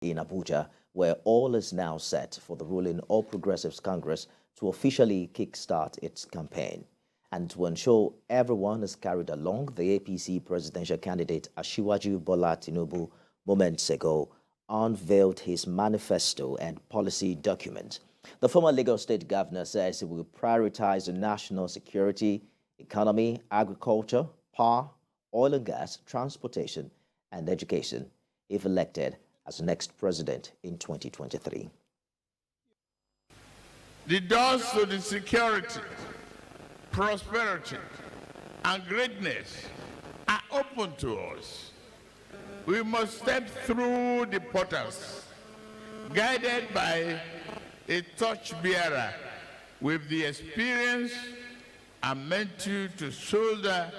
in Abuja, where all is now set for the ruling All Progressives Congress to officially kickstart its campaign. And to ensure everyone is carried along, the APC presidential candidate Asiwaju Bola Tinubu moments ago unveiled his manifesto and policy document. The former Lagos State governor says he will prioritize the national security, economy, agriculture, power, oil and gas, transportation, and education if elected as the next president in 2023. The doors to the security, prosperity, and greatness are open to us. We must step through the portals, guided by a torchbearer with the experience and mental to shoulder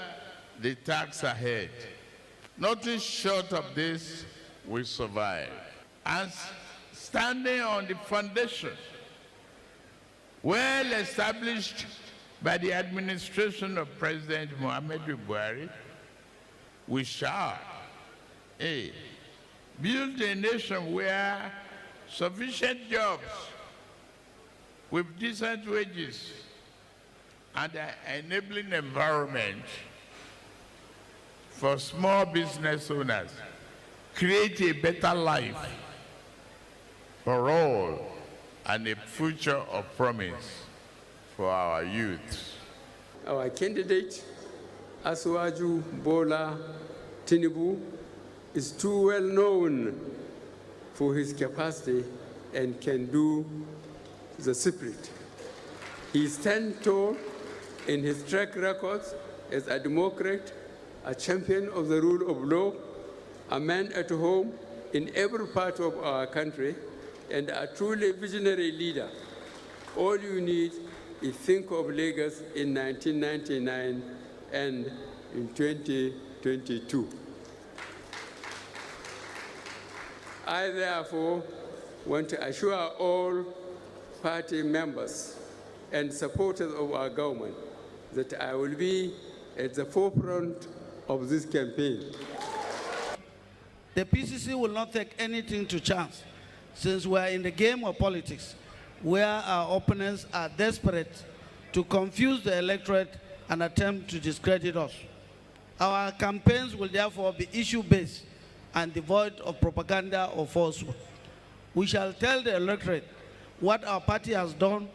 the task ahead. Nothing short of this will survive. And standing on the foundation well established by the administration of President Buhari, we shall build a nation where sufficient jobs with decent wages and an enabling environment for small business owners create a better life for all and a future of promise for our youth. Our candidate, Asiwaju Bola Tinubu, is too well known for his capacity and can do the spirit. He stands tall in his track records as a Democrat, a champion of the rule of law, a man at home in every part of our country, and a truly visionary leader. All you need is think of Lagos in 1999 and in 2022. I therefore want to assure all party members and supporters of our government that I will be at the forefront of this campaign. The PCC will not take anything to chance, since we are in the game of politics, where our opponents are desperate to confuse the electorate and attempt to discredit us. Our campaigns will therefore be issue-based and devoid of propaganda or falsehood. We shall tell the electorate what our party has done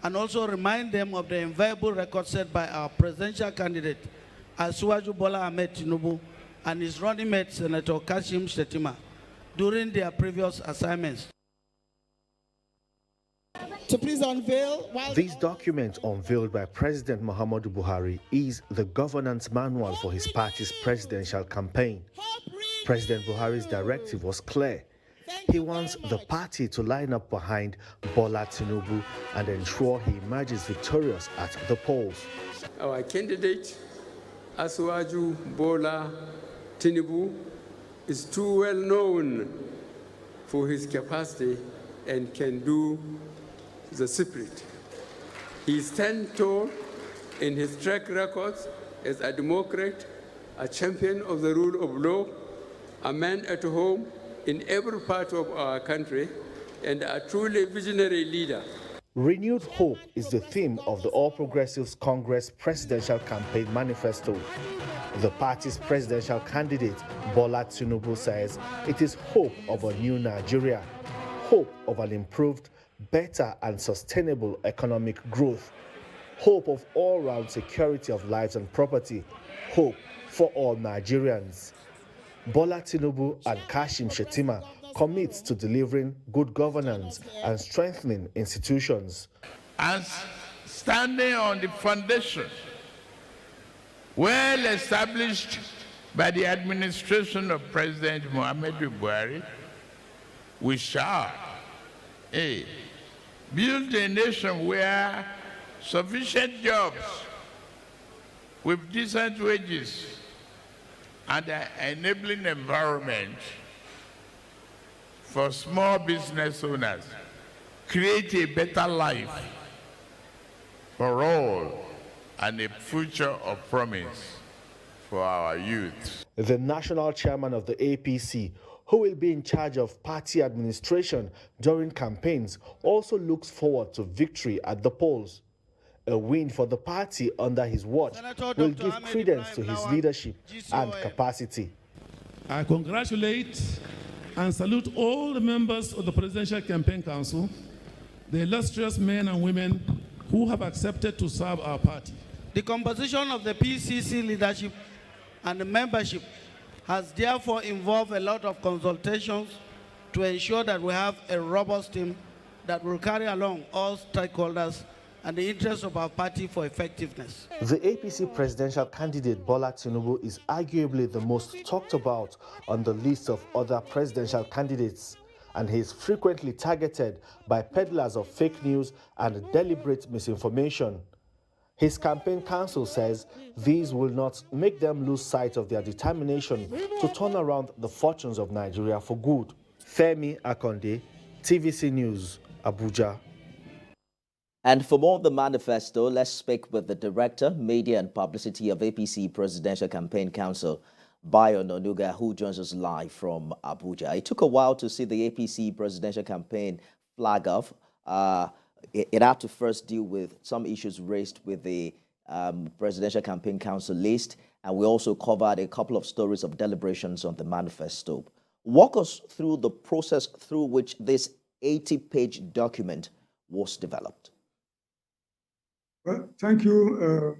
and also remind them of the inviolable record set by our presidential candidate, Asiwaju Bola Tinubu, and his running mate, Senator Kashim Shettima, during their previous assignments. To please unveil. This document, unveiled by President Muhammadu Buhari, is the governance manual for his party's presidential campaign. President Buhari's directive was clear. He wants the party to line up behind Bola Tinubu and ensure he emerges victorious at the polls. Our candidate, Asiwaju Bola Tinubu, is too well known for his capacity and can do the spirit. He stands tall in his track records as a Democrat, a champion of the rule of law, a man at home in every part of our country, and a truly visionary leader. Renewed hope is the theme of the All Progressives Congress presidential campaign manifesto. The party's presidential candidate, Bola Tinubu, says it is hope of a new Nigeria, hope of an improved, better and sustainable economic growth, hope of all-round security of lives and property, hope for all Nigerians. Bola Tinubu and Kashim Shettima commits to delivering good governance and strengthening institutions. And standing on the foundation well established by the administration of President Muhammadu Buhari, we shall build a nation where sufficient jobs with decent wages and an enabling environment for small business owners create a better life for all and a future of promise for our youth. The national chairman of the APC, who will be in charge of party administration during campaigns, also looks forward to victory at the polls. A win for the party under his watch will give credence to his leadership and capacity. I congratulate and salute all the members of the Presidential Campaign Council, the illustrious men and women who have accepted to serve our party. The composition of the PCC leadership and the membership has therefore involved a lot of consultations to ensure that we have a robust team that will carry along all stakeholders and the interests of our party for effectiveness. The APC presidential candidate Bola Tinubu is arguably the most talked about on the list of other presidential candidates, and he is frequently targeted by peddlers of fake news and deliberate misinformation. His campaign council says these will not make them lose sight of their determination to turn around the fortunes of Nigeria for good. Femi Akonde, TVC News, Abuja. And for more of the manifesto, let's speak with the Director, Media and Publicity of APC Presidential Campaign Council, Bayo Nonuga, who joins us live from Abuja. It took a while to see the APC presidential campaign flag off. It had to first deal with some issues raised with the Presidential Campaign Council list, and we also covered a couple of stories of deliberations on the manifesto. Walk us through the process through which this 80-page document was developed. Well, thank you,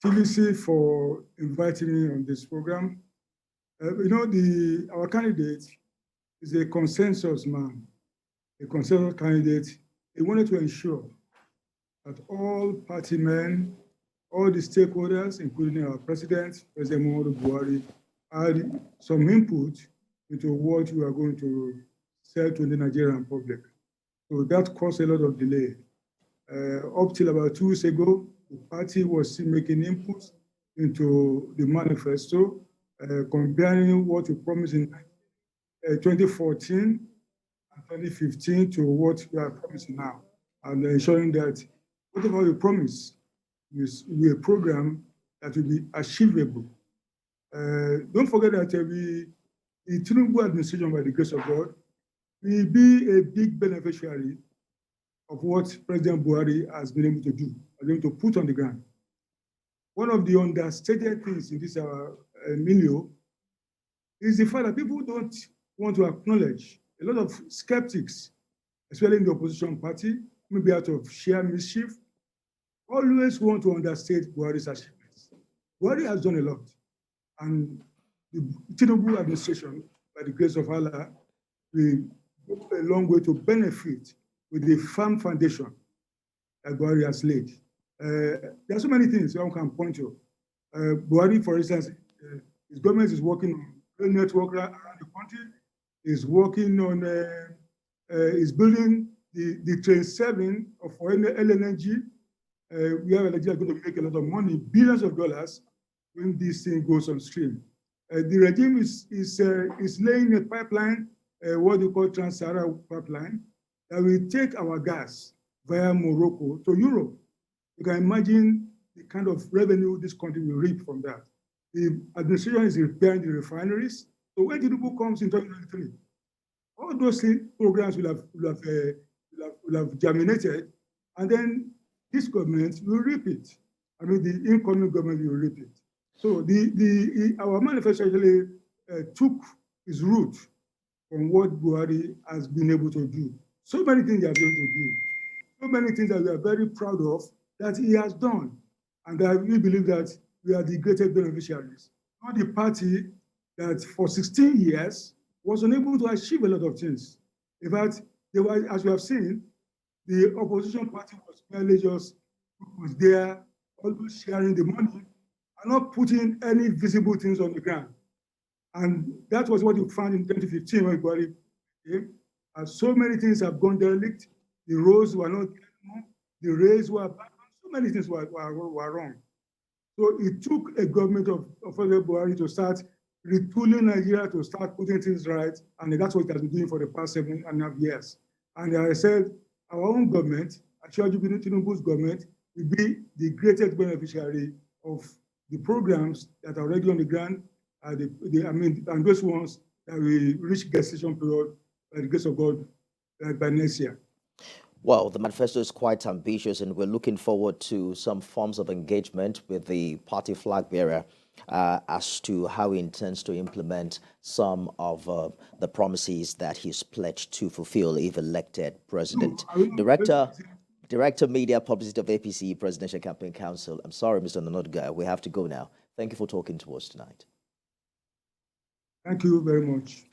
TVC, for inviting me on this program. Our candidate is a consensus man, a consensus candidate. He wanted to ensure that all party men, all the stakeholders, including our president, President Muhammadu Buhari, had some input into what we are going to sell to the Nigerian public. So that caused a lot of delay. Up till about 2 weeks ago, the party was still making inputs into the manifesto, comparing what we promised in 2014 and 2015 to what we are promising now, and ensuring that whatever we promise will be a program that will be achievable. Don't forget that the Tinubu administration, by the grace of God, will be a big beneficiary of what President Buhari has been able to do, has been able to put on the ground. One of the understated things in this milieu is the fact that people don't want to acknowledge. A lot of skeptics, especially in the opposition party, maybe out of sheer mischief, always want to understate Buhari's achievements. Buhari has done a lot, and the Tinubu administration, by the grace of Allah, will go a long way to benefit with the firm foundation that Buhari has laid. There are so many things one can point to. Buhari, for instance, his government is working on a network around the country, is working on, is building the train 7 for LNG. We have Nigeria going to make a lot of money, billions of dollars, when this thing goes on stream. The regime is laying a pipeline, what they call Trans-Sahara pipeline, that will take our gas via Morocco to Europe. You can imagine the kind of revenue this country will reap from that. The administration is repairing the refineries. So when Tinubu comes in 2023, all those programs will have germinated, and then this government will reap it. I mean, the incoming government will reap it. So our manifesto actually took its root from what Buhari has been able to do. So many things he has been able to do. So many things that we are very proud of that he has done. And that we believe that we are the greatest beneficiaries. Not the party that for 16 years was unable to achieve a lot of things. In fact, they were, as you have seen, the opposition party was merely just was there, always sharing the money, and not putting any visible things on the ground. And that was what you found in 2015 when Buhari came. And so many things have gone derelict. The roads were not there anymore. The rails were bad. So many things were wrong. So it took a government of President Buhari to start retooling Nigeria, to start putting things right. And that's what it has been doing for the past 7.5 years. And as I said, our own government, Asiwaju Tinubu's government, will be the greatest beneficiary of the programs that are already on the ground, and those ones that we reach gestation period by the grace of God by next year. Well, the manifesto is quite ambitious, and we're looking forward to some forms of engagement with the party flag bearer as to how he intends to implement some of the promises that he's pledged to fulfill if elected president. Director Media Publicity of APC Presidential Campaign Council. I'm sorry, Mr. Nanodga, we have to go now. Thank you for talking to us tonight. Thank you very much.